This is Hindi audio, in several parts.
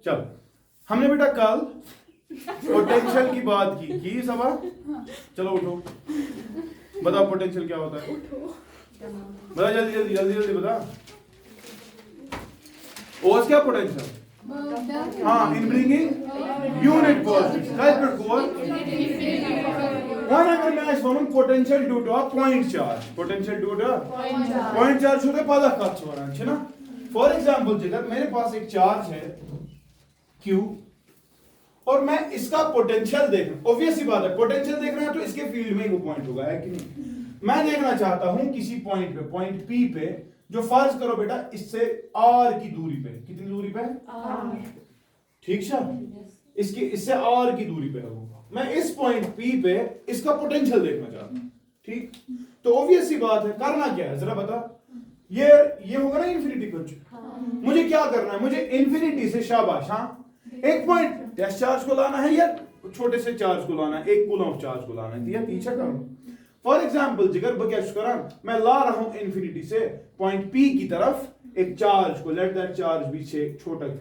चल हमने बेटा कल पोटेंशियल की बात की सभा। चलो उठो, बताओ पोटेंशियल क्या होता है, बता जल्दी जल्दी जल्दी जल्दी बता। ओस क्या पोटेंशियल? हाँ, इन ब्रिंगिंग यूनिट पॉजिटिव वन अगर मैं one potential due two point charge, potential due two point charge होता है पता कत वन है ना। फॉर एग्जांपल जिधर मेरे पास एक चार्ज है Q और मैं इसका पोटेंशियल देखना, ऑब्वियस सी बात है पोटेंशियल देखना है तो इसके फील्ड में ही वो पॉइंट होगा, है कि नहीं। मैं देखना चाहता हूं किसी पॉइंट पे, पॉइंट P पे, जो फर्ज करो बेटा इससे R की दूरी पे, कितनी दूरी पे? R। ठीक है, इससे R की दूरी पे है वो। मैं इस पॉइंट P पे इसका पोटेंशियल देखना चाहता हूं, ठीक। तो ऑब्वियस सी बात है, करना क्या है जरा बता। ये होगा ना इन्फिनिटी कुछ, मुझे क्या करना है, मुझे इन्फिनिटी से शाबाश, हाँ एक पॉइंट टेस्ट चार्ज को लाना है या छोटे से चार्ज को लाना है, एक कूलम चार्ज को लाना है, या पीछे करो। फॉर एग्जांपल जिगर क्या करा, मैं ला रहा हूं इन्फिनिटी से पॉइंट P की तरफ एक चार्ज को, लेट दैट चार्ज बी छोटा q,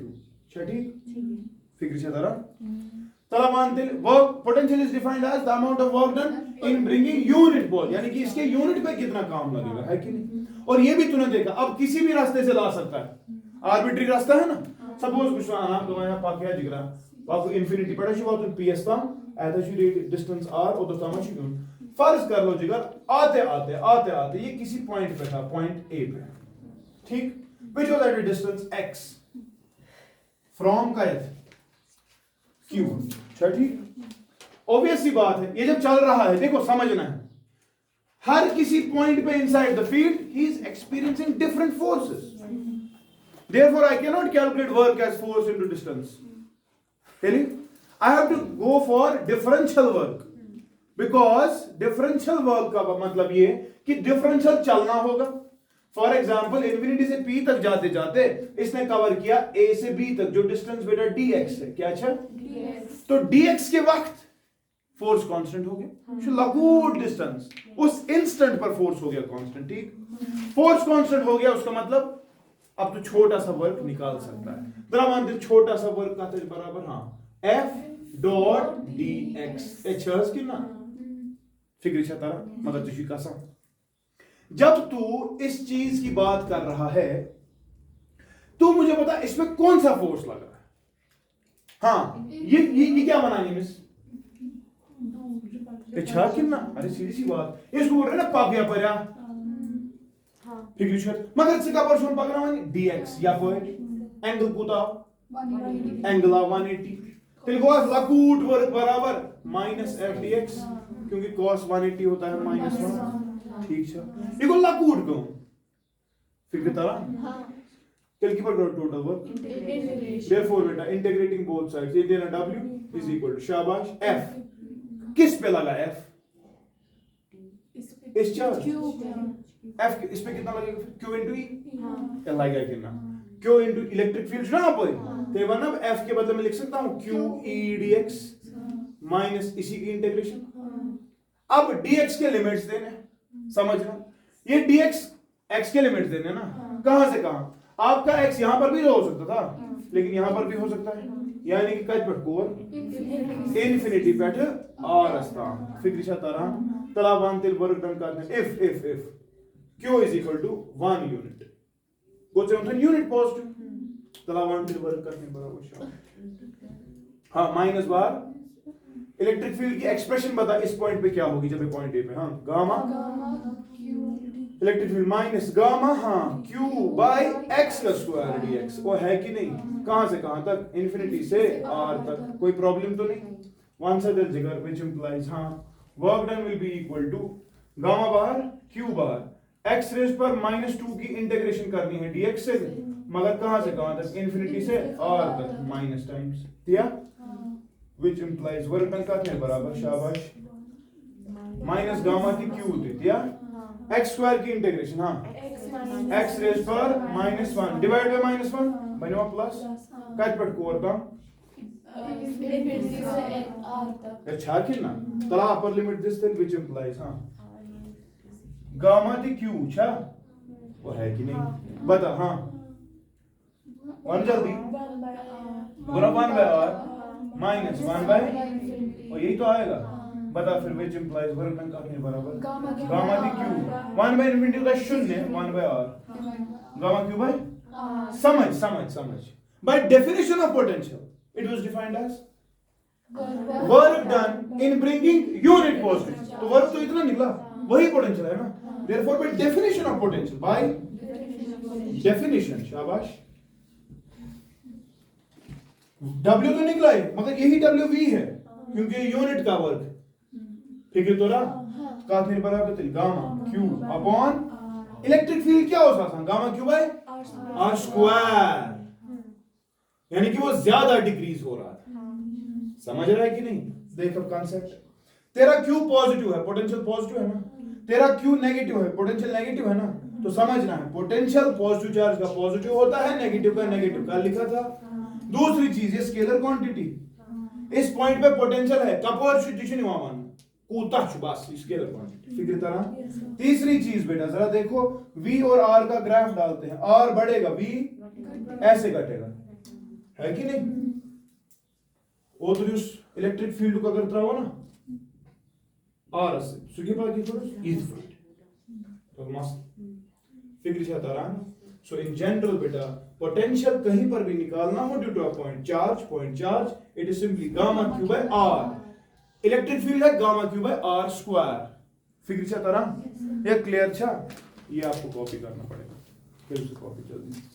ठीक फिक्र से तरह तला मानते work potential is defined as the amount of work done in bringing unit ball, यानी कि इसके यूनिट पे कितना काम लगेगा, है कि नहीं। और ये भी तूने देखा, अब किसी भी रास्ते से ला सकता है, आर्बिट्री रास्ता है ना। सपोज कुछ तो यहाँ पाक है जिगरा पाक इन्फिनिटी पड़ा शी वातुन PS ताम ऐसा शी डिस्टेंस r और तो तामा शी गुन फर्ज कर लो जिगर आते आते ये किसी पॉइंट पे था, पॉइंट A पे, ठीक, which was at a distance x from Q, ठीक। ऑब्वियस सी बात है, ये जब चल रहा है देखो समझना है, हर किसी पॉइंट पे inside the field he is experiencing different forces, therefore I cannot calculate work as force into distance, really I have to go for differential work, because differential work का मतलब ये कि differential चलना होगा। फॉर एग्जाम्पल इन्फिनिटी से P तक जाते जाते इसने कवर किया A से B तक, जो डिस्टेंस बेटा dx है, क्या अच्छा dx। तो dx के वक्त फोर्स कांस्टेंट हो गया, लगूट डिस्टेंस उस इंस्टेंट पर फोर्स हो गया कांस्टेंट, ठीक। फोर्स कांस्टेंट हो गया उसका मतलब अब तो छोटा सा वर्क निकाल सकता है, जरा मानते छोटा सा वर्क का बराबर, हाँ F डॉट dx एच की ना फिक्र से तारा मगर तुझी कसम। जब तू इस चीज की बात कर रहा है तो मुझे बता इसमें कौन सा फोर्स लग रहा है। हाँ ये क्या बनानी मिस अच्छा कितना, अरे सीधी सी बात, इसको बोल रहे ना पापिया पर्या मगर से का परसों पकड़ा dx या एंगल कोता एंगल 180 तेरे को लकूट वर्क बराबर माइनस f dx, क्योंकि cos 180 होता है -1, ठीक है। ये को लकूट को फिर कितना तेल की पर करो टोटल वर्क, देयरफॉर बेटा इंटीग्रेटिंग बोथ साइड्स ये देना w इज इक्वल टू शाबाश f किस पे लगा f, इस चार्ज F इस पे कितना लगेगा, Q into E, क्या लगेगा कितना, Q into इलेक्ट्रिक फील्ड ना पर, तो वरना F के बदले में लिख सकता हूँ Q E dx माइनस इसी की इंटीग्रेशन। अब dx के लिमिट्स देने, समझना ये dx x के लिमिट्स देने ना, कहां से कहां, आपका x यहां पर भी हो सकता था लेकिन यहां पर भी हो सकता है, यानी कि कट पर कोर इन्फिनिटी पेट r रास्ता फिक्र से तारा तलावान तिल वर्क डन करते if Q is equal to 1 unit, go to unit positive तलावान तिल वर्क करने बराबर शाबाश। हाँ माइनस बार इलेक्ट्रिक फील्ड की एक्सप्रेशन बता इस पॉइंट पे क्या होगी जब ये पॉइंट A पे, हाँ gamma electric field minus gamma हाँ Q बाय x का स्क्वायर dx, वो है कि नहीं, कहां से कहां तक, इन्फिनिटी से r तक, कोई प्रॉब्लम तो नहीं। वन साइड जिगर व्हिच इंप्लाइज हाँ work done will be equal to gamma bar Q bar x raise पर -2 की इंटीग्रेशन करनी है dx से, मगर कहां से कहां तक, इन्फिनिटी से r तक माइनस टाइम्स दिया, व्हिच इंप्लाइज वर्क डन करने बराबर शाबाश माइनस गामा की Q दे दिया x स्क्वायर की इंटीग्रेशन, हाँ x रेज पर -1 डिवाइड बाय -1 बनेगा प्लस कट पट को और अच्छा कितना तला upper limit this then which implies हाँ गामा दी Q छा वो है कि नहीं बता, हाँ वन जल्दी पूरा 1 बाय r माइनस 1 बाय, और यही तो आएगा। बता फिर विच इंप्लाइज वर्क डन अपने बराबर गामा दी क्यू 1 बाय इनफिनिटी का शून्य 1 by r gamma Q by समझ by definition of potential it was defined as work done in bringing unit positive, तो वर्क तो इतना निकला, वही पोटेंशियल है ना। therefore by definition of potential, by definition, शाबाश, W तो निकला है मगर यही WV है क्योंकि यूनिट का वर्क, ठीक है। तो रहा काफी बराबर तो gamma Q upon electric field क्या हो सकता है, gamma Q by R square, यानी कि वो ज्यादा डिक्रीज हो रहा था। समझ रहा है कि नहीं? देख अब कॉन्सेप्ट, तेरा क्यू पॉजिटिव है, पोटेंशियल पॉजिटिव है ना, तेरा क्यू नेगेटिव है, पोटेंशियल नेगेटिव है ना, तो समझना है पोटेंशियल पॉजिटिव चार्ज का पॉजिटिव होता है, नेगेटिव का नेगेटिव का लिखा था। दूसरी चीज ये स्केलर क्वांटिटी, इस पॉइंट पे पोटेंशियल है कपर शुद्धिशन वामान कूता बस स्केलर क्वांटिटी, फिक्र तरह। तीसरी चीज बेटा जरा देखो, v और r का ग्राफ डालते हैं, r बढ़ेगा v ऐसे घटेगा, है कि नहीं? वो तो इलेक्ट्रिक फील्ड को अगर त्राओ ना r से सुगी बाकी थोड़ा इज तो मस्त फिक्र चाहता रहा। सो इन जनरल बेटा पोटेंशियल कहीं पर भी निकालना हो due to a point charge it is simply gamma Q by r, electric field है gamma Q by r square, फिक्र चाहता रहा। ये क्लियर छा? ये आपको कॉपी करना पड़ेगा, फिर उसे कॉपी जल्दी।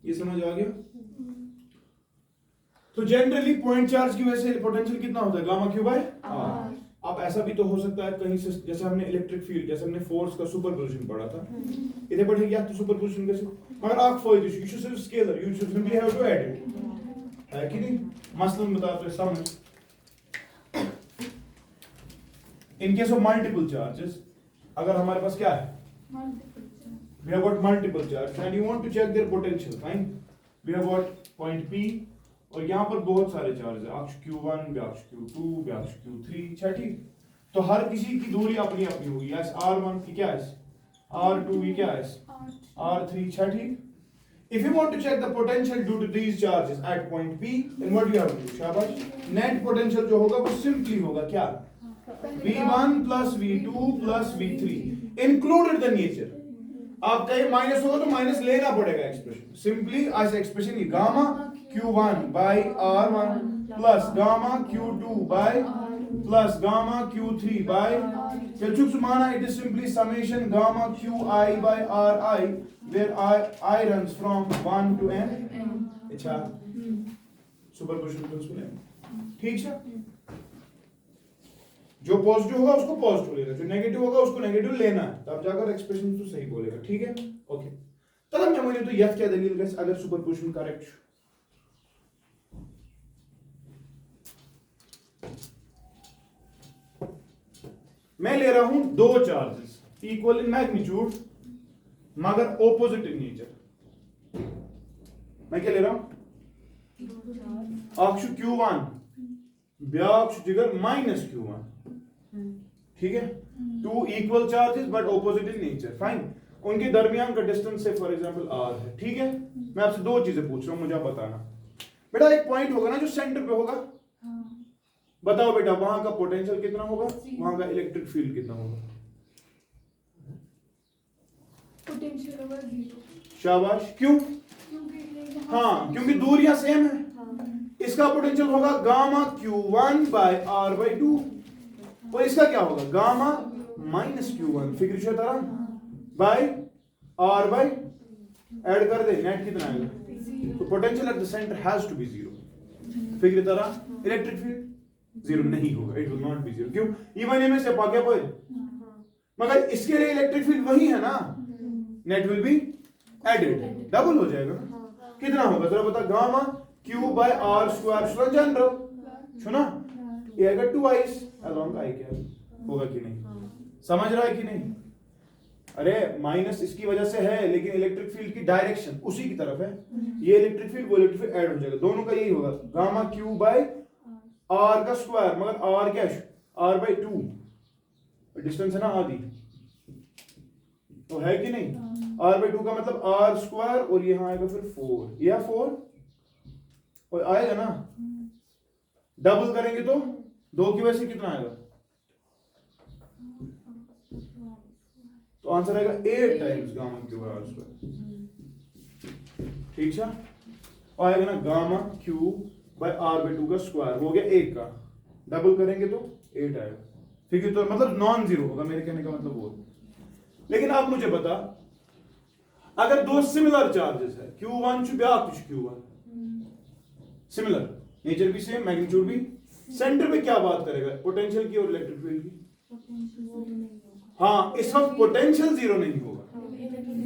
ये समझ आ गया? तो जनरली पॉइंट चार्ज की वजह से पोटेंशियल कितना होता है, गामा क्यू बाय आर। अब ऐसा भी तो हो सकता है कहीं से, जैसे हमने इलेक्ट्रिक फील्ड, जैसे हमने फोर्स का सुपरपोजिशन पढ़ा था, इधर पढ़े क्या तो सुपरपोजिशन कैसे, मगर आप फायदे यू शुड सिर्फ scalar, you should simply have to add it, है कि नहीं? मसलन बताते हैं समझ, in case of multiple charges, अगर हमारे पास क्या है, we have got multiple charges and you want to check their potential, fine, we have got point P और यहाँ पर बहुत सारे चार्ज है, अक्ष Q1 व्याक्ष Q2 व्याक्ष Q3, ठीक। तो हर किसी की दूरी अपनी अपनी होगी, यस R1 की क्या है, R2 की क्या है, R3, ठीक। If you want to check the potential due to these charges at point P, then what you have to do, शाबाश, net potential जो होगा वो simply होगा क्या, V1 plus V2 plus V3 included the nature। आप कहीं माइनस होगा तो माइनस लेना पड़ेगा एक्सप्रेशन, सिंपली आज एक्सप्रेशन ये gamma Q1 by R1 plus gamma Q2 by plus gamma Q3 by चल माना it is simply summation gamma QI by RI where I runs from 1 to n। अच्छा सुपरपोजिशन प्रिंसिपल है, ठीक है। जो पॉजिटिव होगा उसको पॉजिटिव लेना, जो नेगेटिव होगा उसको नेगेटिव लेना है, तब जाकर एक्सप्रेशन तो सही बोलेगा, ठीक है। ओके तब मैं बोले तो यह क्या दलील है अगर सुपरपोजिशन करेक्ट। मैं ले रहा हूं दो चार्जेस इक्वल इन मैग्नीट्यूड, मगर ऑपोजिट इन नेचर। मैं क्या ले रहा हूं, अक्ष Q1 ब्याक्ष जिगर माइनस Q1, ठीक है, two equal charges but opposite in nature, fine. उनके दरमियान का डिस्टेंस से फॉर एग्जांपल r है, ठीक है। मैं आपसे दो चीजें पूछ रहा हूं, मुझे आप बताना बेटा। एक पॉइंट होगा ना जो सेंटर पे होगा, बताओ बेटा वहां का पोटेंशियल कितना होगा, वहां का इलेक्ट्रिक फील्ड कितना होगा? पोटेंशियल होगा 0। शाबाश, क्यों? हाँ, क्योंकि दूरियां सेम है। इसका पोटेंशियल होगा gamma Q1 bye R by 2, और इसका क्या होगा, गामा माइनस Q1 फिक्र तरह बाय R बाय, ऐड कर दे, नेट कितना आएगा? तो potential at the centre has to be 0। फिक्र तरह इलेक्ट्रिक फील्ड 0 नहीं होगा, इट विल नॉट बी 0। क्यों? इवन ए में से पाके पर, मगर इसके लिए इलेक्ट्रिक फील्ड वही है ना, net will be added, double हो जाएगा ना। कितना होगा जरा बता, gamma Q by R square square general, सुना, ये आएगा 2i अलोंग i क्या होगा कि नहीं, समझ रहा है कि नहीं? अरे माइनस इसकी वजह से है, लेकिन इलेक्ट्रिक फील्ड की डायरेक्शन उसी की तरफ है। ये इलेक्ट्रिक फील्ड वो इलेक्ट्रिक फील्ड ऐड हो जाएगा, दोनों का यही होगा, गामा Q बाय R का स्क्वायर, मगर R क्या है, R बाय 2, डिस्टेंस है ना आधी, तो है कि नहीं? R बाय 2 का मतलब R स्क्वायर, और यहाँ आएगा फिर 4, यह 4 और आएगा ना, डबल करेंगे तो 2 की वजह से कितना आएगा, तो आंसर आएगा 8 times gamma Q by R square, ठीक है। और आएगा ना gamma Q by R by 2 का स्क्वायर, हो गया 1 का, डबल करेंगे तो 8 आएगा, ठीक है। तो मतलब नॉन जीरो होगा, मेरे कहने का मतलब वो। लेकिन आप मुझे बता, अगर दो सिमिलर चार्जेस है Q1 टू ब्याक्ष Q1, सिमिलर नेचर भी सेम, मैग्नीट्यूड भी, सेंटर पे क्या बात करेगा, पोटेंशियल की और इलेक्ट्रिक फील्ड की? हाँ, इस वक्त पोटेंशियल 0 नहीं होगा,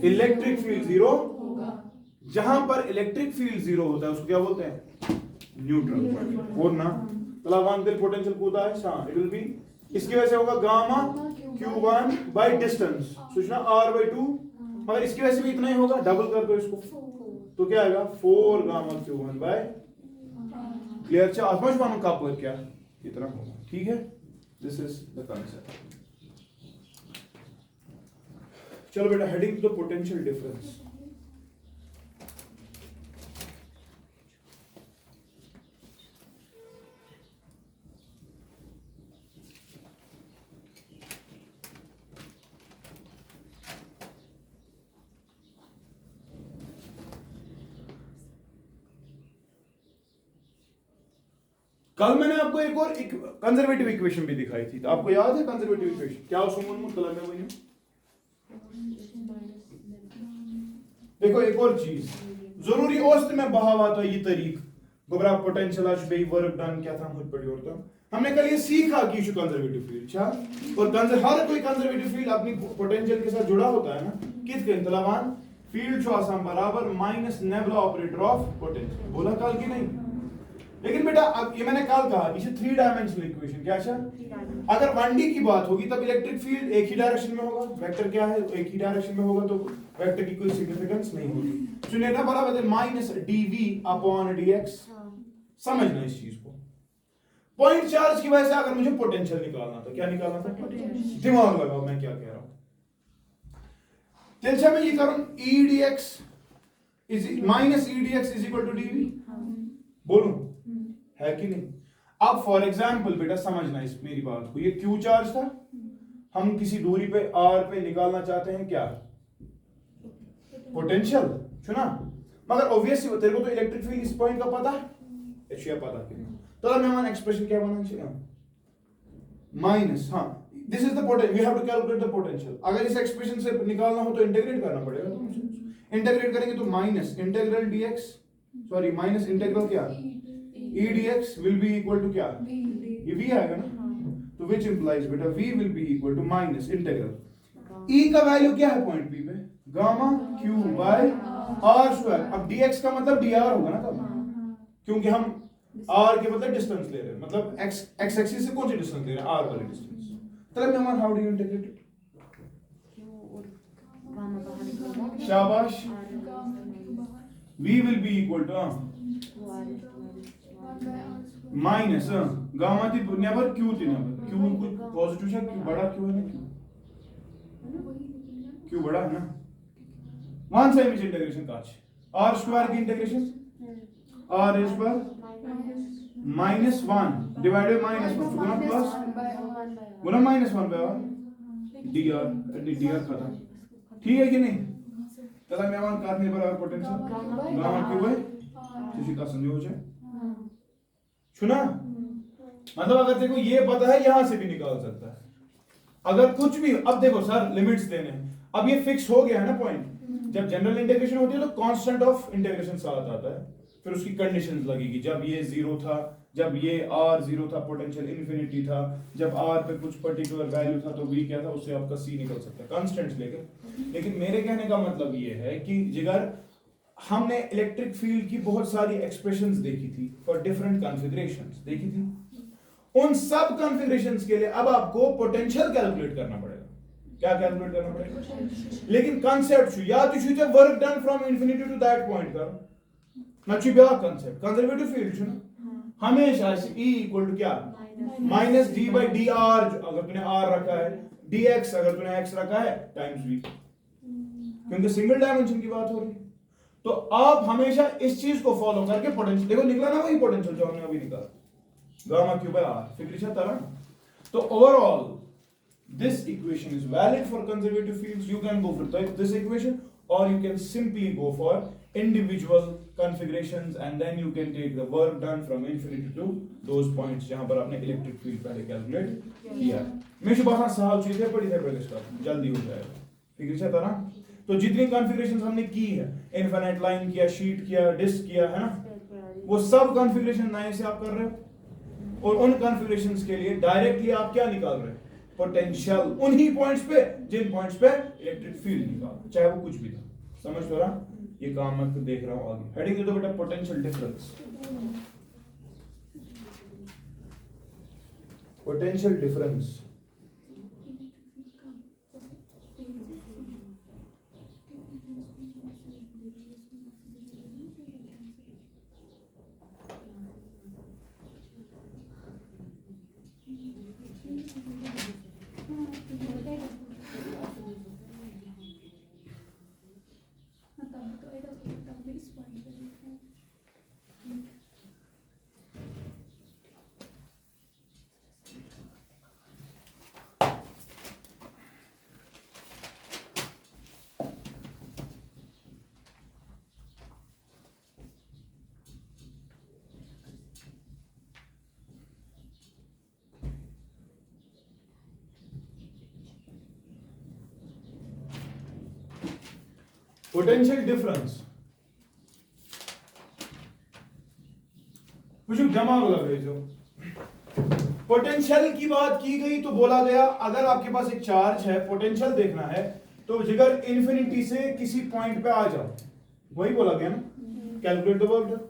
इलेक्ट्रिक फील्ड 0 होगा। जहां पर इलेक्ट्रिक फील्ड 0 होता है उसको क्या बोलते हैं, न्यूट्रल पॉइंट, और ना तलावान दिल पोटेंशियल कूदा है, इट विल बी, इसकी वजह से होगा गामा Q1 बाय डिस्टेंस, सूचना R बाय 2, मगर इसकी वजह से भी इतना ही होगा, डबल कर दो इसको, तो क्या आएगा 4 गामा Q1 बाय, क्लियर? अच्छा समझ पाऊँ का पर क्या इतना होगा, ठीक है। This is the concept. चलो बेटा, heading to the potential difference. कल मैंने आपको एक और कंजर्वेटिव इक्वेशन भी दिखाई थी, तो आपको याद है कंजर्वेटिव इक्वेशन क्या? देखो एक और चीज जरूरी औसत में बहावा तो ये तरीक गोबरा पोटेंशियल बे वर्क डन क्या था मुझ पर होता, हमने कल ये सीखा कि इशू कंजर्वेटिव फील्ड छा, और हर कोई कंजर्वेटिव फील्ड अपनी पोटेंशियल के साथ जुड़ा होता है ना, किस के तलावान फील्ड जो आसान बराबर minus nebula operator of potential, बोला कल की नहीं? लेकिन बेटा अब ये मैंने कल कहा, इसे 3 डायमेंशनल इक्वेशन क्या है, अगर 1D की बात होगी तब इलेक्ट्रिक फील्ड एक ही डायरेक्शन में होगा, वेक्टर क्या है एक ही डायरेक्शन में होगा, तो वेक्टर की कोई सिग्निफिकेंस नहीं होगी। सुनिए ना, बराबर है माइनस dv अपॉन dx, समझना इस चीज को। पॉइंट चार्ज की वजह से अगर मुझे पोटेंशियल निकालना था, क्या निकालना था, दिमाग लगाओ मैं क्या कह रहा हूं। चल मैं ये करूं edx is minus edx is equal to dv, बोलूं है कि नहीं? अब फॉर एग्जाम्पल बेटा समझना इस मेरी बात को, ये Q चार्ज था, हम किसी दूरी पे R पे निकालना चाहते हैं क्या, पोटेंशियल, सुना, मगर ऑब्वियसली तेरे को तो इलेक्ट्रिक फील्ड इस पॉइंट का पता है, एशिया पता कि नहीं, तो अब मेहमान एक्सप्रेशन क्या बनना चाहिए, माइनस, हाँ this is the potential, we have to calculate the potential. अगर इस एक्सप्रेशन से निकालना हो तो इंटीग्रेट करना पड़ेगा, तो इंटीग्रेट करेंगे तो minus integral dx, sorry minus integral क्या, e dx will be equal to क्या, ये v आएगा ना, तो which implies बेटा v will be equal to minus integral e का वैल्यू क्या है पॉइंट p पे, gamma q by r square. अब dx का मतलब dr होगा ना तब, क्योंकि हम r के मतलब डिस्टेंस ले रहे हैं, मतलब x एक्सिस से कौन सी डिस्टेंस ले रहे हैं, r वाली डिस्टेंस। तब मेहमान how do you integrate it, शाबाश गामा क्यू बाहर v will be equal to minus gamma थी नेबर q थी नेबर q कुछ पॉजिटिव है q बड़ा q है ना q बड़ा है ना वन सा इमेज इंटीग्रेशन काच r स्क्वायर की इंटीग्रेशन r इज पर minus one divided minus one Guna plus Guna minus one by dr खत्म ठीक है कि नहीं तला मैं वन काटने बराबर पोटेंशियल गामा क्यू बाय किसी का संयोग है सुना मतलब अगर देखो ये पता है यहां से भी निकाल सकता है अगर कुछ भी अब देखो सर लिमिट्स देने अब ये फिक्स हो गया है ना पॉइंट जब जनरल इंटीग्रेशन होती है तो कांस्टेंट ऑफ इंटीग्रेशन साथ आता है फिर उसकी कंडीशंस लगेगी जब ये जीरो था जब ये r जीरो था पोटेंशियल इन्फिनिटी था जब r पे कुछ पर्टिकुलर वैल्यू था तो v क्या था उससे आपका c निकल सकता है कांस्टेंट्स लेके मेरे कहने का मतलब ये है कि जिगर हमने इलेक्ट्रिक फील्ड की बहुत सारी एक्सप्रेशंस देखी थी फॉर डिफरेंट कॉन्फ़िगरेशंस देखी थी उन सब कॉन्फ़िगरेशंस के लिए अब आपको पोटेंशियल कैलकुलेट करना पड़ेगा क्या कैलकुलेट करना पड़ेगा लेकिन कांसेप्ट या तो छु work done from infinity to that point करो ना छु ब्या कांसेप्ट कंजर्वेटिव फील्ड छु ना हमेशा E इक्वल टू क्या minus d by D R अगर तूने r रखा है dx अगर तूने x रखा है टाइम्स v क्योंकि सिंगल डायमेंशन की बात हो रही है तो आप हमेशा इस चीज को फॉलो करके पोटेंशियल देखो निकला ना वही पोटेंशियल जो हमने अभी निकाला गामा क्यू बाय r फिक्र है तरह तो overall this equation is valid for conservative fields you can go for this equation or you can simply go for individual configurations and then you can take the work done from infinity to those points जहां पर आपने इलेक्ट्रिक फील्ड पहले कैलकुलेट किया मैं शुभ आसान सहल चीजें पढ़ी थे पहले स्टार्ट जल्दी हो जाएगा ठीक है तरह तो जितनी कॉन्फ़िगरेशंस हमने की है इनफिनिट लाइन किया शीट किया डिस्क किया है ना वो सब कॉन्फ़िगरेशन नए से आप कर रहे हो और उन कॉन्फ़िगरेशंस के लिए डायरेक्टली आप क्या निकाल रहे हो पोटेंशियल उन्हीं पॉइंट्स पे जिन पॉइंट्स पे इलेक्ट्रिक फील्ड निकाल चाहे वो कुछ भी था समझ पा रहा ये काम मैं देख रहा हूं आगे हेडिंग दे दो बेटा potential difference potential difference potential difference कुछ दिमाग लगे जो पोटेंशियल की बात की गई तो बोला गया अगर आपके पास एक चार्ज है पोटेंशियल देखना है तो जिगर इन्फिनिटी से किसी पॉइंट पे आ जाओ वही बोला गया ना कैलकुलेट द वर्क डन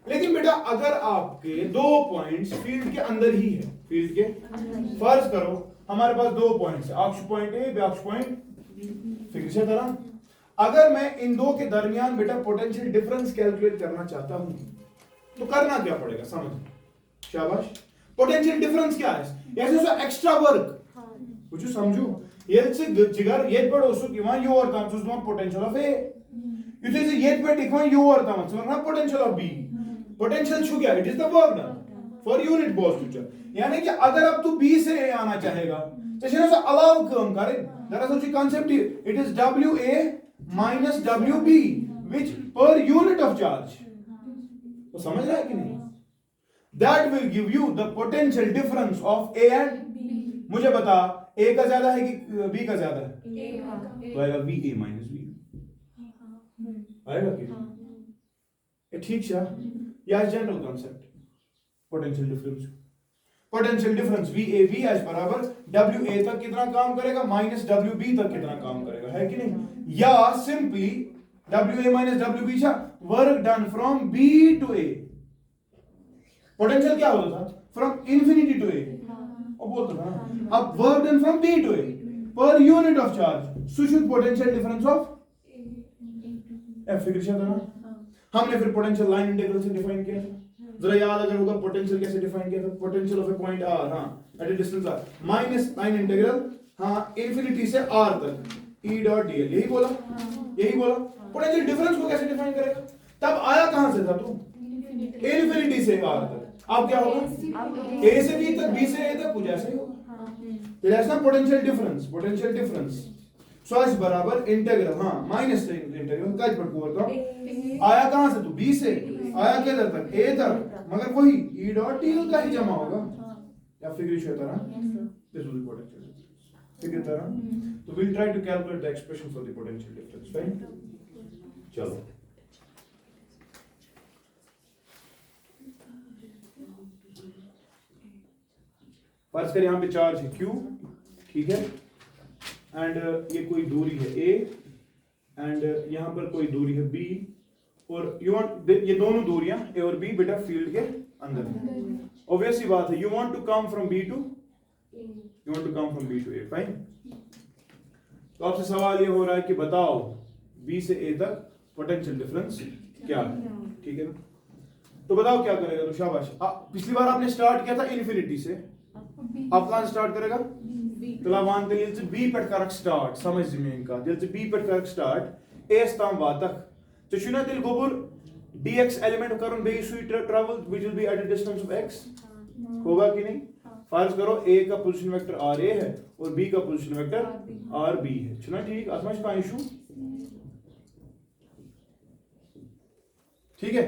लेकिन बेटा अगर आपके दो पॉइंट्स फील्ड के अंदर ही है फील्ड के फर्ज करो हमारे पास दो पॉइंट्स है अक्ष पॉइंट ए अक्ष पॉइंट फिर से तरह अगर मैं इन दो के दरमियान बेटा पोटेंशियल डिफरेंस कैलकुलेट करना चाहता हूं तो करना क्या पड़ेगा समझ शाबाश पोटेंशियल डिफरेंस क्या है ऐसे एक्स्ट्रा वर्क कुछ समझो येल्से जिगर येत पर ओसु किंवा यू और काम सुस पोटेंशियल ऑफ ए युथे से येत पर दिखवा यू और काम सुस ना पोटेंशियल ऑफ बी पोटेंशियल छु क्या it is the work done for unit Bose future यानी कि अगर अब तू बी से ए आना चाहेगा तो शेनो से अलाउ काम करे दरअसल जी concept it is W A minus W B which per unit of charge तो समझ रहा है कि नहीं that will give you the potential difference of A and B मुझे बता ए का ज्यादा है कि बी का ज्यादा है तो आएगा बी ए माइनस बी आएगा कि ये ठीक है या general concept potential difference potential difference VAB as बराबर WA तक कितना काम करेगा माइनस WB तक कितना काम करेगा है कि नहीं या सिंपली WA माइनस WB छा work done from B to A potential क्या होता था फ्रॉम इंफिनिटी टू A और बोलता था ना अब work done from B to A पर unit of charge so should potential difference of F figure था ना, हमने फिर पोटेंशियल लाइन इंटीग्रल से डिफाइन किया था। जरा याद अगर होगा पोटेंशियल कैसे डिफाइन किया था, potential of a point R, हाँ at a distance R, minus line integral, हाँ इन्फिनिटी से आर तक ई डॉट डीएल, यही बोला, यही बोला। पोटेंशियल डिफरेंस को कैसे डिफाइन करेगा, तब आया कहां से था तू, इन्फिनिटी से आर तक, अब क्या होगा ए से बी तक, बी से ए तक, कुछ ऐसा ही होगा। दैट्स ना potential difference, potential difference so इस बराबर इंटीग्रल, हाँ माइनस इंटीग्रल काज पर को आया कहां से, तू बी से आया किधर तक, ए तक, मगर वही ई डॉट डीएल का ही जमा होगा, या फिगर शो तरह दिस विल पोटेंशियल फिगर तरह। तो we'll try to calculate the expression for the potential difference, fine? चलो फर्ज करें यहाँ पे चार्ज है Q, ठीक है, एंड ये कोई दूरी है A, एंड यहाँ पर कोई दूरी है B, और यू वांट ये दोनों दूरियां A और B बेटा फील्ड के अंदर, ऑब्वियस सी बात है, you want to come from B to A, fine. तो आपसे सवाल ये हो रहा है कि बताओ B से A तक पोटेंशियल डिफरेंस क्या है, ठीक है ना, तो बताओ क्या करेगा, तो शाबाश। पिछली बार आपने स्टार्ट किया था इन्फिनिटी से, अब कहां स्टार्ट करेगा, तला वन दिल से B पे करक स्टार्ट, समझ में इनका दिल से B पे करक स्टार्ट A तम वातक, तो शुना दिल गोबुर dx एलिमेंट करून बे सुई travel which will be eight a distance of x, होगा कि नहीं। फर्ज करो A का पोजीशन वेक्टर RA है और B का पोजीशन वेक्टर RB है, सुना ठीक, असमझ का इशू, ठीक है।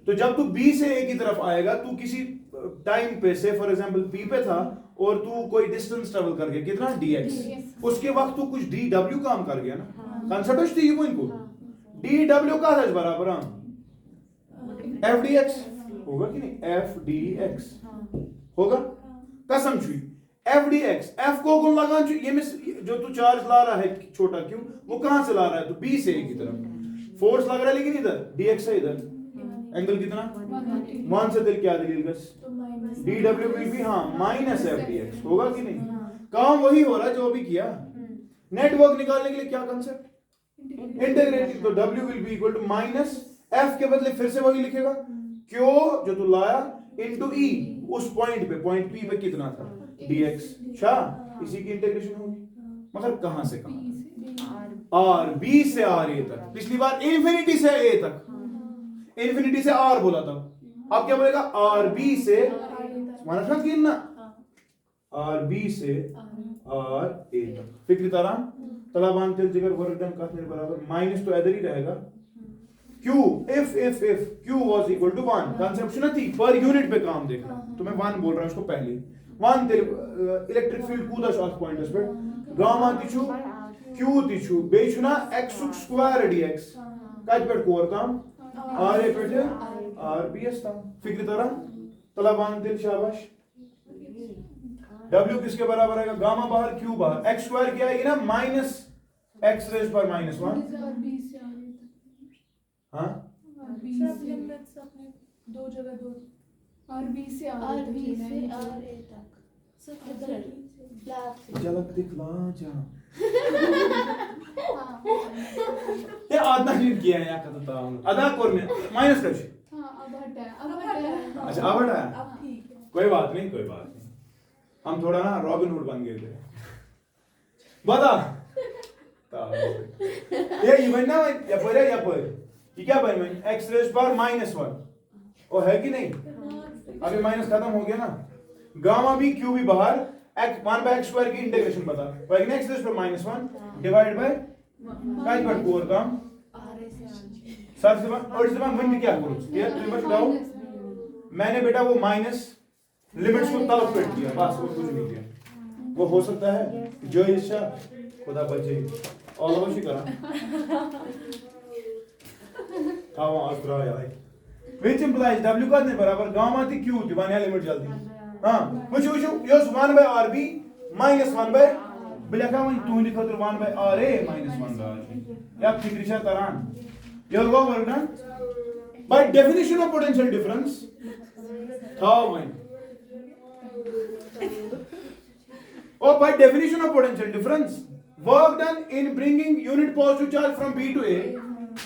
तो जब तू B से A की तरफ आएगा, तू किसी टाइम पे से फॉर एग्जांपल B पे था और तू कोई डिस्टेंस ट्रेवल कर गया कितना dx, उसके वक्त तू कुछ dw काम कर गया ना, कंसेप्ट थी वो इनको, dw का है बराबर f dx, होगा कि नहीं, f dx होगा, कसम छुई f dx, f को कौन लगा ये जो तू चार्ज ला रहा है छोटा क्यों, वो कहां से ला रहा है, तो B से A की तरफ फोर्स लग रहा है, लेकिन इधर dx है, इधर एंगल कितना 1 से दिल क्या दलील गस, dw विल बी हाँ माइनस f dx, होगा कि नहीं, काम वही हो रहा है जो अभी किया। नेटवर्क निकालने के लिए क्या कंसेप्ट, इंटीग्रेटिंग, तो w will be equal to minus f के बदले फिर से वही लिखेगा क्यों जो तू लाया इनटू e, उस पॉइंट पे, पॉइंट p पे कितना था dx, शाह इसी की इंटीग्रेशन होगी, मगर कहां से कहां, r b से r a तक, पिछली बार इन्फिनिटी से a तक, इन्फिनिटी से r बोला था, अब क्या बोलेगा r b से, माना था कि ना r b से r a तक, फिक्र तरह तलाबान तेल जिगर वर्क डन का बराबर माइनस, तो इधर ही रहेगा Q, if Q was equal to 1, conception थी पर यूनिट पे काम देखना, तो मैं 1 बोल रहा हूं उसको पहले, 1 तेरे इलेक्ट्रिक फील्ड कूदा शॉर्ट पॉइंटर्स पे, गामा तिछु Q तिछु बेचुना x स्क्वायर dx, काज पे कोर काम r a पे r b s था, फिक्र तरह तलाबान तेल शाबाश। W किसके बराबर आएगा, गामा बाहर Q बाहर, x स्क्वायर क्या आएगी ना माइनस x रेज पर माइनस 1, हाँ दो जगह दो, RB से RA तक झलक दिखला जा ये आधा रीड किया है या कहता हूं आधा कोर में माइनस कर, हाँ अब हटा, अच्छा अब हटा, अब ठीक है, कोई बात नहीं, हम थोड़ा ना रॉबिन हुड बन गए थे, बता ये इवन ना या पर ये क्या बन में x रेज पर माइनस 1, और है कि नहीं, अभी माइनस खत्म हो गया ना, गामा भी क्यू भी बाहर, x 1 बाय x स्क्वायर की इंटीग्रेशन बता, पर x रेज पर माइनस 1 डिवाइड बाय काज पर कोर काम सर से और इस बार मैं क्या करूं, ये लिमिट डाउ, मैंने बेटा वो माइनस लिमिट्स को तलब कर दिया, बस और कुछ नहीं किया, वो हो सकता है जो इच्छा खुदा बचे और वो करा हां अस्त्रा यार, which implies w का नहीं बराबर गामा थी q थी, वन लिमिट जल्दी, हां मुझे योस 1 बाय rb माइनस 1 बाय बिलका वही तू लिखो तो 1 बाय ra माइनस 1 बाय, या फिक्रिशा तरान your go work done by definition of potential difference था one, or by definition of potential difference, work done in bringing unit positive charge from B to A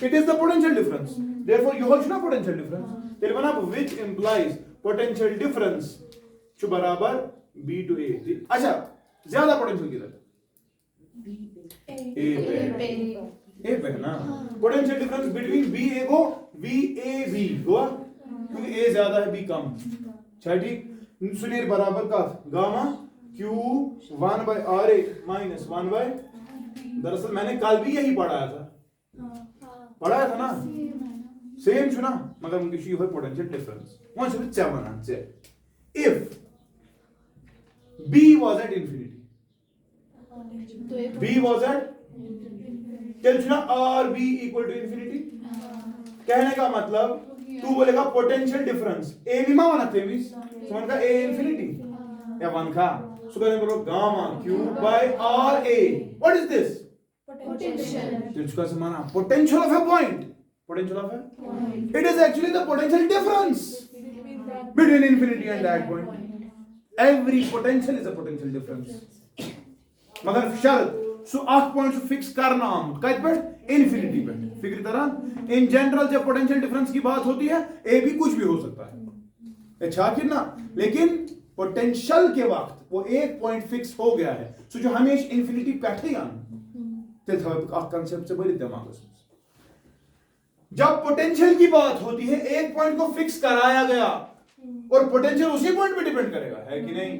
It is the potential difference. Therefore, you hold ना potential difference. तेरे बना which implies potential difference जो बराबर B to A. अच्छा, ज़्यादा potential किधर? A पे है ना? Potential difference between B A को VAB हुआ? क्योंकि A ज़्यादा है B कम. अच्छा ठीक? सुनील बराबर का gamma Q1 by RA minus 1 by. दरअसल मैंने कल भी यही पढ़ाया था ना? सेम सुना मगर उनकी शी है पोटेंशियल डिफरेंस. वहां से 7 answer. If B was at infinity, B was at चल सुना RB equal to infinity. कहने का मतलब तू बोलेगा पोटेंशियल डिफरेंस A भी माना थे भी समझ का A infinity या 1 का सो कहने बोलो gamma Q by RA. What is this? Potential. इसका समाना potential of a point. Potential of a point. It is actually the potential difference between infinity and that point. Every potential is a potential difference. मगर शर्त सो 8 पॉइंट्स फिक्स करना हम कत पे इन्फिनिटी पे फिक्र तरह इन जनरल जब पोटेंशियल डिफरेंस की बात होती है ए भी कुछ भी हो सकता है अच्छा कि ना लेकिन पोटेंशियल के वक्त वो एक पॉइंट फिक्स हो गया है सो जो हमेशा इन्फिनिटी बैठे आन तेल था कांसेप्ट से बड़ी दिमाग जब पोटेंशियल की बात होती है एक पॉइंट को फिक्स कराया गया और पोटेंशियल उसी पॉइंट पे डिपेंड करेगा है कि नहीं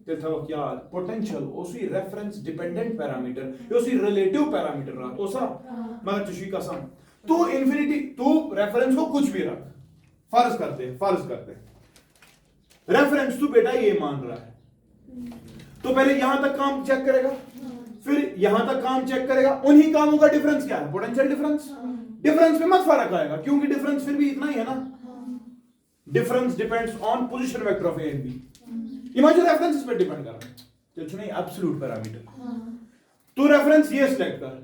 तेल था क्या पोटेंशियल उसी रेफरेंस डिपेंडेंट पैरामीटर उसी रिलेटिव पैरामीटर रहा तो सा मगर तुझी कसम तू इन्फिनिटी तू रेफरेंस को कुछ भी रख फर्ज करते रेफरेंस तू बेटा ये मान रहा है तो पहले यहां तक काम चेक करेगा फिर यहां तक काम चेक करेगा उन्हीं कामों का डिफरेंस क्या है पोटेंशियल डिफरेंस में मत फर्क आएगा क्योंकि डिफरेंस फिर भी इतना ही है ना difference depends on position vector of A and B imagine reference इस पे डिपेंड कर रहा है तो नहीं एब्सोल्यूट पैरामीटर तू रेफरेंस ये सिलेक्ट कर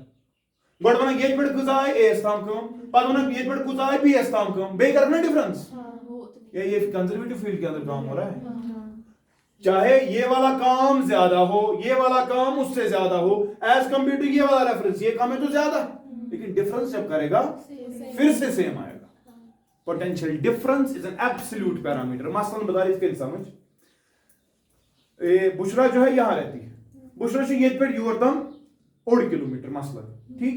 बट वना गेट पे गुजाय ए इस्ताम कम बाद वना गेट पे गुजाय बी इस्ताम कम बे करना डिफरेंस ये कंजर्वेटिव फील्ड के अंदर काम हो रहा है चाहे ये वाला काम ज्यादा हो ये वाला काम उससे ज्यादा हो एज कंपेयर टू ये वाला रेफरेंस ये काम है तो ज्यादा लेकिन डिफरेंस जब करेगा फिर से सेम आएगा potential difference is an absolute parameter मसलन बता रही इसके समझ बुशरा जो है यहां रहती है बुशरा से ये पे यूरतम 8 किलोमीटर मसलन ठीक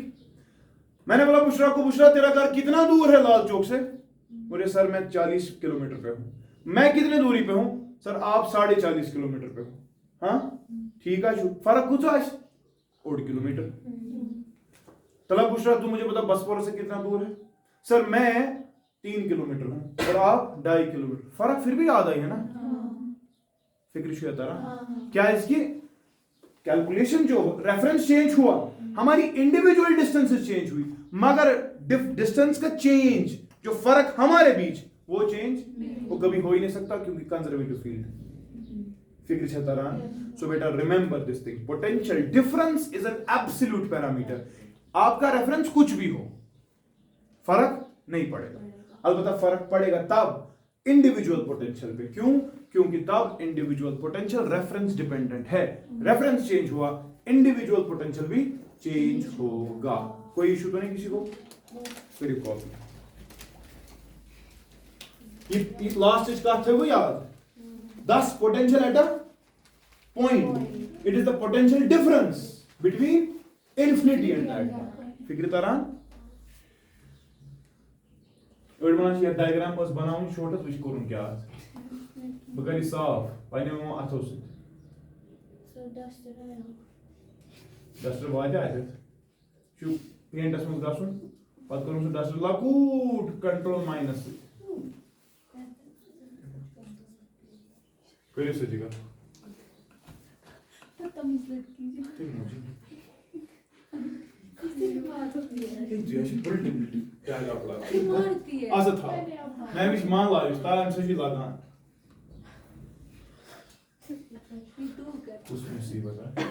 मैंने बोला बुशरा तेरा घर कितना दूर है लाल चौक से बोले सर मैं 40 किलोमीटर पे हूं मैं कितने दूरी पे हूं सर आप 40.5 किलोमीटर पे हो हाँ ठीक है फर्क कुछ आज 8 किलोमीटर तला बुशरा तू मुझे बता बसपोरा से कितना दूर है सर मैं 3 किलोमीटर हूं और आप 2.5 किलोमीटर फर्क फिर भी आधा ही है ना फिक्र क्या इसकी कैलकुलेशन जो रेफरेंस चेंज हुआ हमारी इंडिविजुअल डिस्टेंसेस चेंज हुई मगर डिस्टेंस का चेंज जो फर्क हमारे बीच वो चेंज वो कभी हो ही नहीं सकता क्योंकि कंजर्वेटिव फील्ड फिक्र सो बेटा remember this thing potential difference is an absolute parameter आपका रेफरेंस कुछ भी हो फर्क नहीं पड़ेगा अलबत्ता फर्क पड़ेगा तब इंडिविजुअल पोटेंशियल पे क्यों क्योंकि तब इंडिविजुअल पोटेंशियल रेफरेंस डिपेंडेंट है रेफरेंस चेंज हुआ इंडिविजुअल पोटेंशियल भी चेंज होगा कोई इशू तो नहीं किसी को फिर कॉपी ये लास्ट इज का थे वो याद 10 potential at a point it is the potential difference between infinity and that फिक्र तरह ये डायग्राम बस बनाऊं छोटा तुझ करूं क्या आज बकरी साफ पानी में अथो से डस्टर वाज आए छु पेंटस में गसुन पत करूं सो डस्टर लकूट कंट्रोल माइनस करिए से जगह तमीज लड़की जी क्या लगा था मैं भी मान ला तार से लगा उस मुसीबत है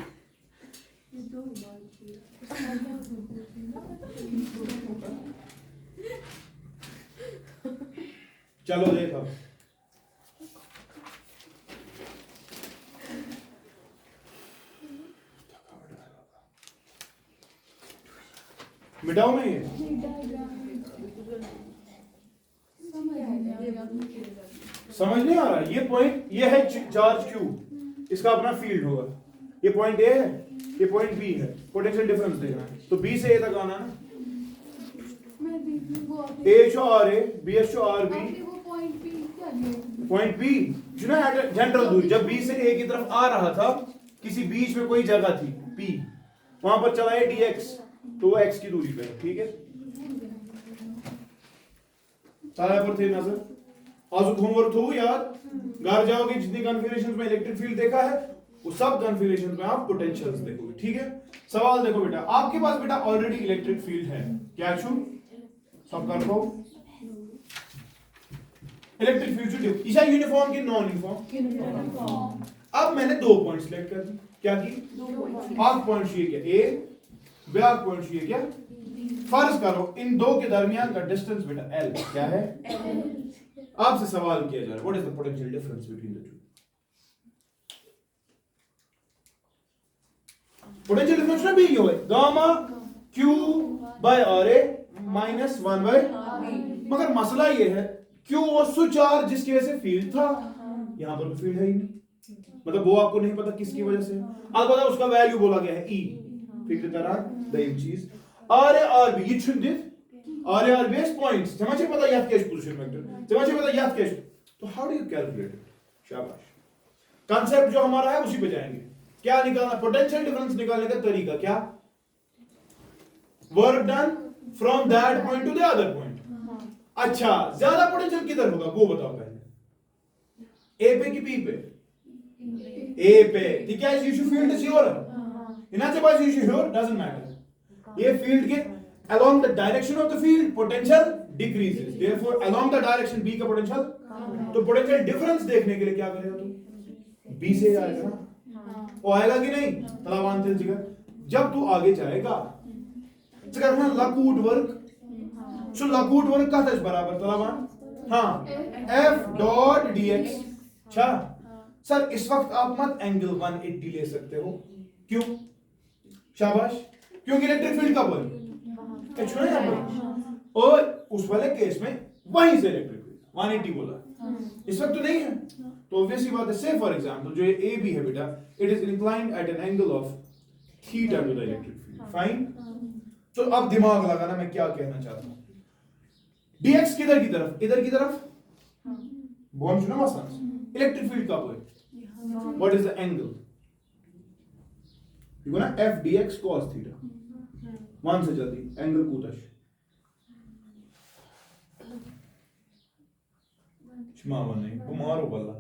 चलो देखो मिटाओ नहीं है समझ नहीं आ रहा? ये पॉइंट ये है चार्ज Q, इसका अपना फील्ड होगा। ये पॉइंट A है, ये पॉइंट B है, पोटेंशियल डिफरेंस देखना है तो B से A तक आना ना, A show RA, B show RB, point B जो ना जनरल दूरी, जब B से A की तरफ आ रहा था, किसी बीच में कोई जगह थी P, वहां पर चला है dx, तो वो x की दूरी पे है, ठीक है? सारा पर थे नजर आज होमवर्क हो यार, घर जाओगे जितनी कॉन्फ़िगरेशंस में इलेक्ट्रिक फील्ड देखा है वो सब कॉन्फ़िगरेशंस में आप पोटेंशियल्स देखोगे, ठीक है? सवाल देखो बेटा, आपके पास बेटा ऑलरेडी इलेक्ट्रिक फील्ड है, क्या छू सब कर दो इलेक्ट्रिक फील्ड छू ईशा यूनिफॉर्म की नॉन यूनिफॉर्म। अब मैंने दो पॉइंट सिलेक्ट कर दी, क्या की आर्क पॉइंट ये क्या ए, ब्याक पॉइंट ये क्या, फर्ज करो इन दो के दरमियान का डिस्टेंस बेटा L क्या है? आपसे सवाल किया जा रहा है what is the potential difference between the two? Potential difference ना भी ये है gamma Q by RA minus 1 by, मगर मसला ये है Q वो स्विच चार्ज जिसकी वजह से फील्ड था, यहां पर तो फील्ड है ही नहीं, मतलब वो आपको नहीं पता किसकी वजह से, अब पता उसका वैल्यू बोला गया है E, ठीक है? तरह द चीज RA RB ये छुन दे RA RB is points, समझे पता याद क्या है पोजीशन वेक्टर, समझे पता याद क्या है, तो how do you calculate it? शाबाश, कांसेप्ट जो हमारा है उसी पे जाएंगे। क्या निकालना? पोटेंशियल डिफरेंस निकालने का तरीका क्या? Work done from that point two the other point. अच्छा, ज्यादा पोटेंशियल किधर होगा वो बताओ पहले, ए पे कि बी पे? ए पे, ठीक है? इशू फील्ड इज योर, इनाचे पास इशू योर डजंट मैटर, ये फील्ड के along the direction of the field potential decreases, therefore along the direction B का potential, तो potential difference देखने के लिए क्या करेगा तू? B से आएगा ना, वो आएगा कि नहीं? तलावान थे जिगर, जब तू आगे जाएगा जिगर ना लकूट वर्क, सो लकूट वर्क का तज बराबर तलावान, हाँ F डॉट dx। अच्छा सर इस वक्त आप मत एंगल 180 ले सकते हो, क्यों? शाबाश, क्योंकि इलेक्ट्रिक फील्ड कब है? और उस वाले केस में वहीं से इलेक्ट्रिक फील्ड 180 बोला, इस वक्त तो नहीं है, तो ऑब्वियस सी बात है। से फॉर एग्जांपल जो ये ए बी है बेटा, it is inclined at an angle of theta two the electric field, fine. तो अब दिमाग लगाना मैं क्या कहना चाहता हूं, dx किधर की तरफ? इधर की तरफ, बोल सुना मसला, इलेक्ट्रिक फील्ड कब है? What is the angle? देखो ना f dx cos theta, one से जल्दी एंगल कूतश छमावा नहीं कुमार बल्ला,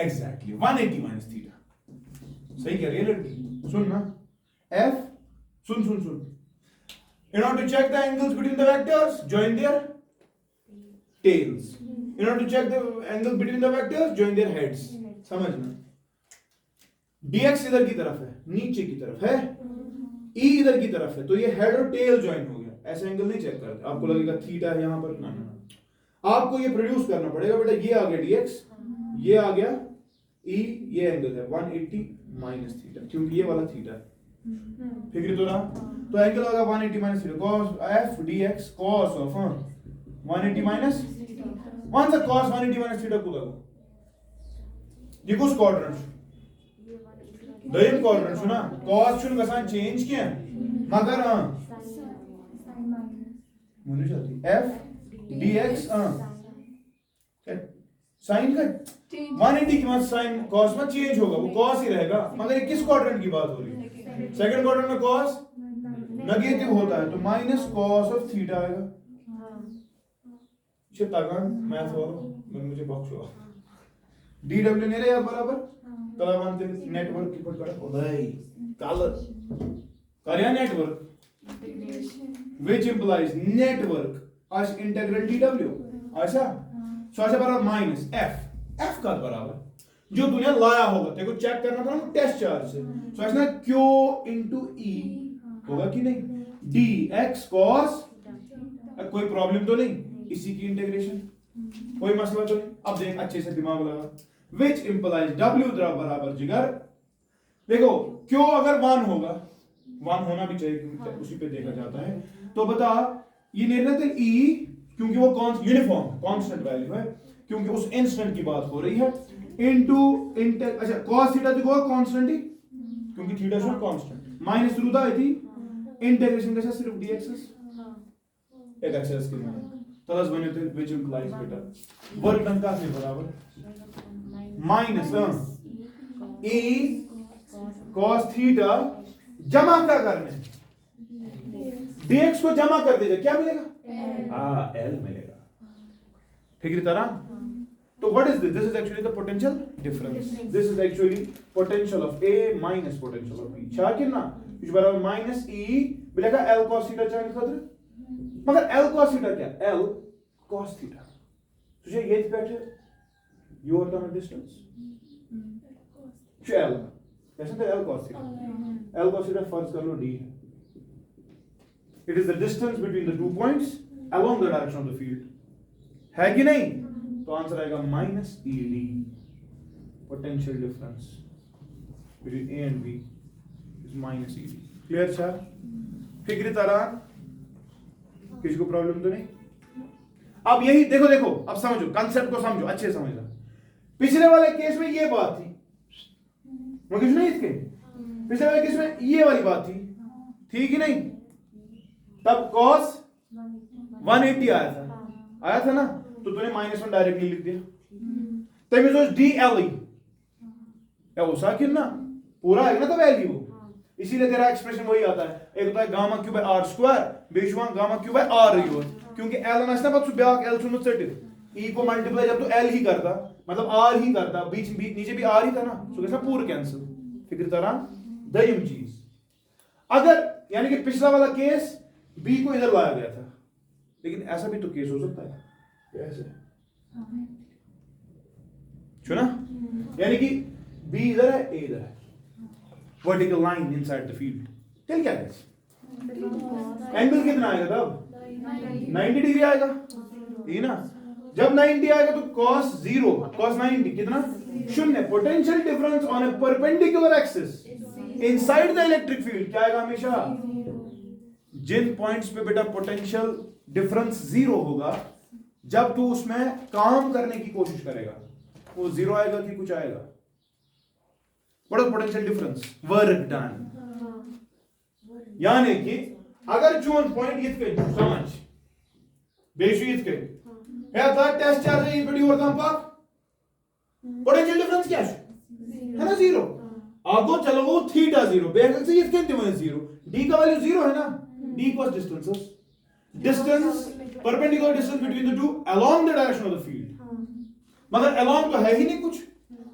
एग्जैक्टली 180 माइनस थीटा, सही कह रही है लड़की। सुन ना f, soon soon soon, in order to check the angles between the vectors join their tails, in order to check the angle between the vectors join their heads, समझना। dx इधर की तरफ है, नीचे की तरफ है, E इधर की तरफ है, तो ये हेड और टेल ज्वाइन हो गया, ऐसे एंगल नहीं चेक करते, आपको लगेगा थीटा है यहां पर, ना ना, आपको ये प्रोड्यूस करना पड़ेगा बेटा, ये आ गया dx, ये आ गया E, ये एंगल है 180 माइनस थीटा, क्योंकि ये वाला थीटा है, फिक्र तो रहा, तो एंगल होगा 180 minus theta, cos f dx cos of 180 minus, one से cos 180 माइनस थीटा को लगो, ये कुछ क्वाड्रेंट दयम क्वाड्रेंट सुना, cos शुन गसान चेंज किया, मगर मुझे जाती f dx साइन का 180 की मत साइन cos में चेंज होगा, वो cos ही रहेगा, मगर ये किस क्वाड्रेंट की बात हो रही है? सेकंड क्वाड्रेंट में cos नेगेटिव होता है, तो माइनस cos ऑफ थीटा आएगा। चित्तागन मैथ वालों मुझे बख्शो, dw नहीं रहा यार बराबर, तला मानते नेटवर्क की पकड़ उदय कलर करिया network which implies network as integral dw, ऐसा सो ऐसा बराबर माइनस f का बराबर जो तूने लाया होगा, तेरे को चेक करना था ना टेस्ट चार्ज से, सो ऐसा q into e होगा कि नहीं, dx cos, कोई प्रॉब्लम तो नहीं, इसी की इंटीग्रेशन, कोई मसला तो नहीं। अब देख अच्छे से दिमाग लगा, which implies w बराबर जिगर, देखो क्यों अगर 1 होगा, 1 होना भी चाहिए क्योंकि उसी पे देखा जाता है, तो बता ये निर्णय e क्योंकि वो यूनिफॉर्म कांस्टेंट वैल्यू है, क्योंकि उस इंस्टेंट की बात हो रही है, इनटू अच्छा cos थीटा देखो कांस्टेंट ही, क्योंकि theta show constant minus through दा थी इंटीग्रेशन का सिर्फ dx एक एक्सेस के में तलस बने थे व्हिच इंप्लाइज बेटा वर्क डन का नहीं बराबर माइनस e cos थीटा जमा क्या करने dx को जमा कर दीजिए क्या मिलेगा l मिलेगा। ठीक है तरह तो what is this is actually the potential difference, this is actually potential of a minus potential of b Shakir ना इस बराबर minus e मिलेगा l cos थीटा चाहे खतर मगर l cos थीटा क्या l cos थीटा तुझे ये बैठे योर का डिस्टेंस l कैसे तो l cos थीटा फर्ज कर लो d है, it is the distance between the 2 points along the direction of the field है कि नहीं, तो आंसर आएगा minus ed potential difference between a and b is minus ed। Clear sir? फिक्र तरह किसी को प्रॉब्लम तो नहीं? अब यही देखो देखो अब समझो कंसेप्ट को समझो अच्छे समझना। पिछले वाले केस में ये बात थी वो किस नहीं इसके पिछले वाले केस में ये वाली बात थी ठीक ही नहीं, तब cos 180 आया था ना, तो तूने -1 डायरेक्टली लिख दिया तब इज dl क्या हो सके ना पूरा है ना तो वैल्यू, इसीलिए तेरा एक्सप्रेशन वही आता है, एक होता है gamma q by r square बेशुआ गामा क्यूब बाय r रियो, क्योंकि l नसना बस ब्याक l सुनो सेटिव e को मल्टीप्लाई जब तो l ही करता मतलब r ही करता, बीच नीचे भी r ही था ना, सो कैसा पूरा कैंसिल। फिक्र तरह दयम चीज अगर यानी कि पिछला वाला केस b को इधर लाया गया था, लेकिन ऐसा भी तो केस हो सकता है ऐसे सुना, यानी कि b इधर है a इधर है, vertical line inside the field, चल क्या है एंगल कितना आएगा तब 90 डिग्री आएगा ठीक ना, जब 90 आएगा तो cos 0 cos 90 कितना शून्य, potential difference on A perpendicular axis inside the electric field क्या आएगा हमेशा, जिन पॉइंट्स पे बेटा पोटेंशियल डिफरेंस 0 होगा जब तू उसमें काम करने की कोशिश करेगा वो 0 आएगा कि कुछ आएगा, what is potential difference work done, यानी कि अगर चोन पॉइंट इतके समझ बेशु इतके है था टेस्ट चार्ज है बड़ी और कम पाक पोटेंशियल डिफरेंस क्या है ना 0 आगो चलो वो थीटा 0 बेसिक से इतके दिमाग 0 d का वैल्यू 0 है ना, d equals distances distance perpendicular distance between the to along the direction of the field, मगर अलोंग तो है ही नहीं कुछ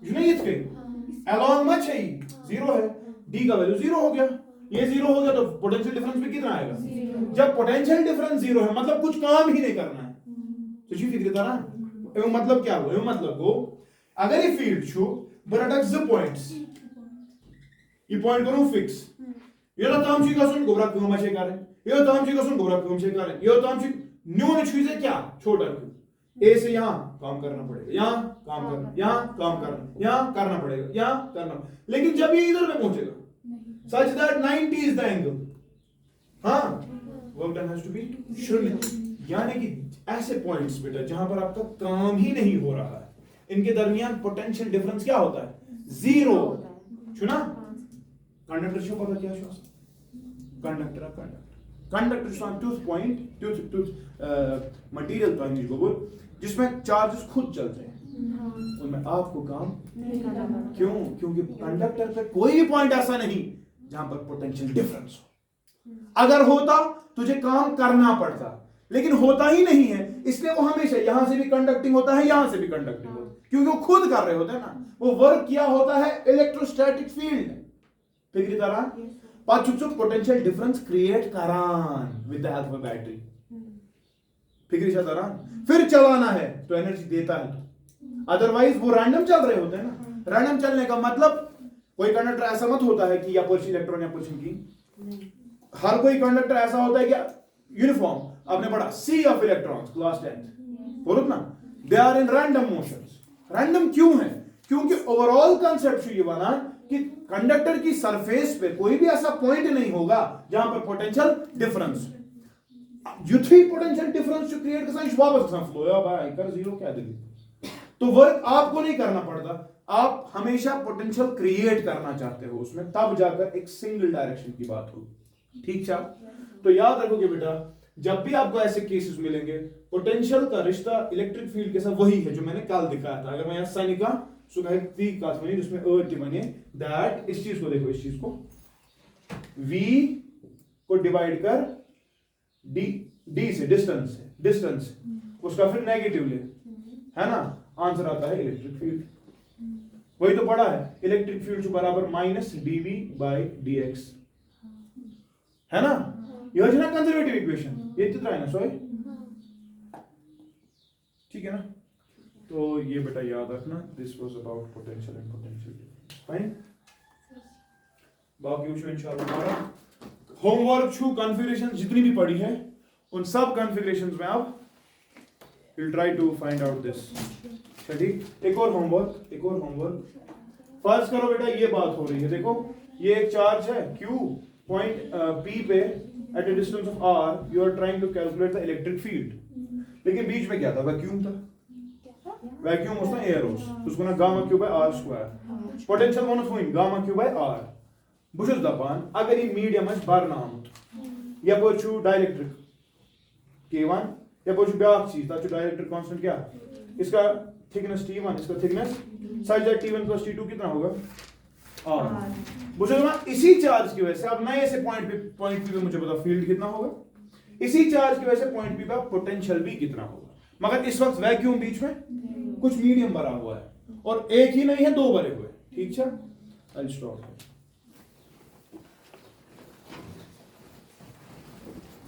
जो नहीं इसके अलोंग मच है 0 है, d का वैल्यू 0 हो गया, ये 0 हो गया तो पोटेंशियल डिफरेंस भी कितना आएगा, जब पोटेंशियल डिफरेंस 0 है मतलब कुछ काम ही नहीं करना है, तो जी फिक्र था ना एवं मतलब क्या हुआ, एवं मतलब को अगर ये फील्ड छो बरटक ज पॉइंट्स ये पॉइंट करूं फिक्स ये तो ताम छी कसुन गोबरा क्यों मचे करे ये ताम छी कसुन गोबरा क्यों मचे करे ये ताम छी न्यून चीज है क्या छोटा क्यों ए से यहां काम करना पड़ेगा, यहां काम करना, यहां काम करना, यहां करना पड़ेगा, यहां करना, लेकिन जब ये इधर में पहुंचेगा such that 90 is the angle, हां work done has to be शून्य, यानी कि ऐसे पॉइंट्स बेटा जहां पर आपका काम ही नहीं हो रहा है इनके दरमियान पोटेंशियल डिफरेंस क्या होता है 0 सुना, कंडक्टर शो पता क्या show conductor show tooth point tooth material point को बोल जिसमें चार्जेस खुद चलते हैं उनमें आपको काम नहीं करना, क्यों, क्योंकि कंडक्टर पे कोई भी पॉइंट ऐसा नहीं जहां पर पोटेंशियल डिफरेंस हो, अगर होता तुझे काम करना पड़ता लेकिन होता ही नहीं है, इसलिए वो हमेशा यहां से भी कंडक्टिंग होता है यहां से भी कंडक्टिंग होता है, क्योंकि वो खुद कर रहे होते हैं ना, वो वर्क किया होता है इलेक्ट्रोस्टैटिक फील्ड फिक्री तरह पाचुचुक पोटेंशियल डिफरेंस क्रिएट करान with the help of battery फिक्री तरह फिर चलाना है तो एनर्जी देता है, अदरवाइज वो रैंडम चल रहे होते हैं ना, रैंडम चलने का मतलब कोई कंडक्टर ऐसा मत होता है कि या पुश इलेक्ट्रॉन या पुश की, हर कोई कंडक्टर ऐसा होता है कि यूनिफॉर्म आपने पढ़ा सी ऑफ इलेक्ट्रॉन्स क्लास 10 बोलो ना, they are in random motions, random क्यों है, क्योंकि ओवरऑल कांसेप्ट ये बना कि कंडक्टर की सरफेस पे कोई भी ऐसा पॉइंट नहीं होगा जहां पर पोटेंशियल डिफरेंस, युथी पोटेंशियल डिफरेंस जो क्रिएट करना है वापस करना फ्लो या भाई कर जीरो क्या देगी। तो वर्क आपको नहीं करना पड़ता, आप हमेशा पोटेंशियल क्रिएट करना चाहते हो उसमें, तब जाकर एक सिंगल डायरेक्शन की बात होगी। ठीक है, तो याद रखोगे बेटा जब भी आपको ऐसे केसेस मिलेंगे पोटेंशियल का रिश्ता इलेक्ट्रिक फील्ड के साथ वही है जो मैंने कल दिखाया था। अगर मैं यहाँ साइन का सुबह तीक का बने जिसमें अर्थ बने दैट, इस चीज को देखो, इस चीज को v को डिवाइड कर d से, डिस्टेंस उसका फिर नेगेटिव ले, है ना, आंसर आता है इलेक्ट्रिक फील्ड। वही तो पढ़ा है, इलेक्ट्रिक फील्ड बराबर माइनस dv बाई dx, है ना, यह है ना कंजर्वेटिव इक्वेशन, ये कितना है ना, सॉरी ठीक है ना। तो ये बेटा याद रखना, this was about potential and potential fine. बाकी कुछ इंशाल्लाह हमारा होमवर्क छू कॉन्फ़िगरेशन जितनी भी पड़ी है उन सब कॉन्फ़िगरेशंस में आप will try to find out this. ठीक, एक और होमवर्क फर्ज करो बेटा ये बात हो रही है, देखो ये एक चार्ज है q पॉइंट p पे at a distance of r, you are trying to calculate the electric field. लेकिन बीच में क्या था, वैक्यूम था, वैक्यूम उसमें एयर उसको ना gamma Q by r square potential one of gamma Q by r बुझुस दपान अगर ये मीडियम है भरना आमुत या पोछु डाइलेक्ट्रिक k1 या पोछु ब्याक चीज ता डाइलेक्ट्रिक कांस्टेंट क्या, इसका थिकनेस t1, इसका thickness size t1 plus t2 कितना होगा r। बुझुस ना इसी चार्ज की वजह से अब नए से पॉइंट p पे मुझे बता फील्ड कितना होगा, इसी चार्ज की वजह से पॉइंट p पे पोटेंशियल भी कितना होगा। मगर इस वक्त वैक्यूम बीच में कुछ मीडियम भरा हुआ है और एक ही नहीं है, दो भरे हुए। ठीक है, आई स्टॉप।